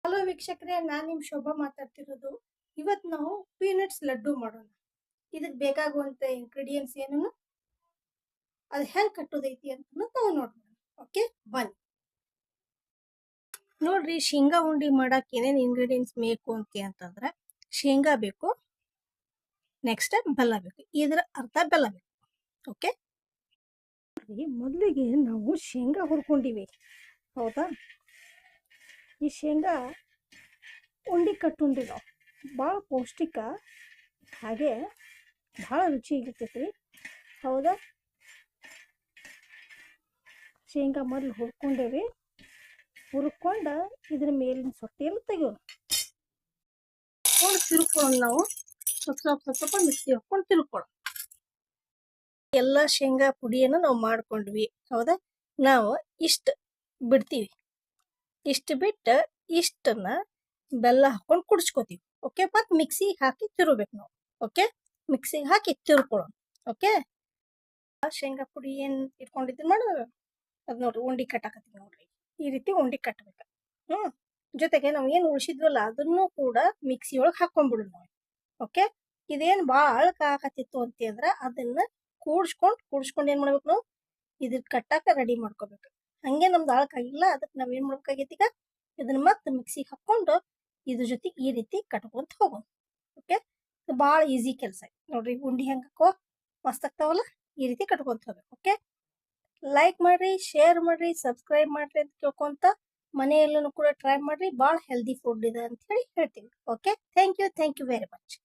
Hello ವೀಕ್ಷಕರೇ, ನಾನು ನಿಮ್ಮ ಶೋಭಾ ಮಾತಾಡ್ತಿರೋದು. ಇವತ್ತು ನಾವು ಪೀನಟ್ಸ್ ಲಡ್ಡು ಮಾಡೋಣ. ಇದಕ್ಕೆ ಬೇಕಾಗುವಂತ ಇಂಗ್ರೀಡಿಯೆಂಟ್ಸ್ ಏನು, ಅದು ಹೆಂಗೆ ಕಟ್ಟೋದೈತಿ ಅಂತ ನಾವು ನೋಡೋಣ. ಓಕೆ, ಬನ್ನಿ ನೋಡ್ರಿ. ಶೇಂಗಾ ಉಂಡಿ ಮಾಡಕ್ಕೆ ಏನೇನು ಇಂಗ್ರೀಡಿಯೆಂಟ್ಸ್ ಬೇಕು ಅಂತಂದ್ರೆ ಶೇಂಗಾ ಬೇಕು, ನೆಕ್ಸ್ಟ್ ಬೆಲ್ಲ ಬೇಕು, ಇದರ ಅರ್ಧ ಬೆಲ್ಲ ಬೇಕು. ಓಕೆ, ಮೊದಲಿಗೆ ನಾವು ಶೇಂಗಾ ಹುರ್ಕೊಂಡಿವಿ, ಹೌದಾ? ಈ ಶೇಂಗಾ ಉಂಡಿ ಕಟ್ಟುಂಡಿ ನಾವು ಭಾಳ ಪೌಷ್ಟಿಕ, ಹಾಗೆ ಭಾಳ ರುಚಿಯಾಗಿರ್ತೈತಿ, ಹೌದಾ? ಶೇಂಗಾ ಮೊದಲು ಹುರ್ಕೊಂಡೇವಿ, ಹುರ್ಕೊಂಡ ಇದ್ರ ಮೇಲಿನ ಸೊಟ್ಟೆ ಎಲ್ಲ ತೆಗಿಯೋಣ. ತಿರ್ಕೊಳ್ಳೋಣ ನಾವು, ಸ್ವಲ್ಪ ಮಿಕ್ಸಿ ಹಾಕೊಂಡು ತಿರ್ಕೊಳ್ಳೋಣ. ಎಲ್ಲ ಶೇಂಗಾ ಪುಡಿಯನ್ನು ನಾವು ಮಾಡ್ಕೊಂಡ್ವಿ, ಹೌದಾ? ನಾವು ಇಷ್ಟು ಬಿಡ್ತೀವಿ, ಇಷ್ಟು ಬಿಟ್ಟು ಇಷ್ಟನ್ನ ಬೆಲ್ಲ ಹಾಕೊಂಡು ಕುಡಿಸ್ಕೋತೀವಿ. ಓಕೆ, ಮತ್ತೆ ಮಿಕ್ಸಿಗೆ ಹಾಕಿ ತಿರುಬೇಕು ನಾವು. ಓಕೆ, ಮಿಕ್ಸಿಗೆ ಹಾಕಿ ತಿರ್ಕೊಳ್ಳೋಣ. ಓಕೆ, ಶೇಂಗಾ ಪುಡಿ ಏನು ಇಟ್ಕೊಂಡಿದ್ದು ಮಾಡೋದು ಅದು ನೋಡ್ರಿ, ಉಂಡಿ ಕಟ್ಟಾಕತ್ತೀವಿ ನೋಡ್ರಿ. ಈ ರೀತಿ ಉಂಡಿ ಕಟ್ಟಬೇಕು. ಜೊತೆಗೆ ನಾವು ಏನು ಉಳಿಸಿದ್ವಲ್ಲ ಅದನ್ನು ಕೂಡ ಮಿಕ್ಸಿ ಒಳಗೆ ಹಾಕೊಂಡ್ಬಿಡೋದು ನಾವು. ಓಕೆ, ಇದೇನು ಭಾಳ ಕಾಕತ್ತಿತ್ತು ಅಂತಂದ್ರೆ ಅದನ್ನ ಕೂಡ್ಸ್ಕೊಂಡು ಏನ್ ಮಾಡ್ಬೇಕು ನಾವು, ಇದ್ರ ಕಟ್ಟಾಕ ರೆಡಿ ಮಾಡ್ಕೋಬೇಕು. ಹಂಗೆ ನಮ್ದು ಆಳಕ್ಕಾಗಿಲ್ಲ, ಅದಕ್ಕೆ ನಾವ್ ಏನ್ ಮಾಡ್ಬೇಕಾಗೈತಿ, ಈಗ ಇದನ್ನ ಮತ್ತೆ ಮಿಕ್ಸಿಗೆ ಹಾಕೊಂಡು ಇದ್ರ ಜೊತೆಗೆ ಈ ರೀತಿ ಕಟ್ಕೊಂತ ಹೋಗೋಣ. ಓಕೆ, ಇದು ಭಾಳ ಈಸಿ ಕೆಲಸ ನೋಡ್ರಿ. ಉಂಡಿ ಹೆಂಗೆ ಹಾಕೋ ಮಸ್ತ್ ಆಗ್ತಾವಲ್ಲ, ಈ ರೀತಿ ಕಟ್ಕೊಂತ ಹೋಗ್ಬೇಕು. ಓಕೆ, ಲೈಕ್ ಮಾಡ್ರಿ, ಶೇರ್ ಮಾಡ್ರಿ, ಸಬ್ಸ್ಕ್ರೈಬ್ ಮಾಡ್ರಿ ಅಂತ ಕೇಳ್ಕೊಂತ ಮನೆಯಲ್ಲೂ ಕೂಡ ಟ್ರೈ ಮಾಡ್ರಿ. ಭಾಳ ಹೆಲ್ದಿ ಫುಡ್ ಇದೆ ಅಂತ ಹೇಳಿ ಹೇಳ್ತೀವಿ. Okay, thank you very much.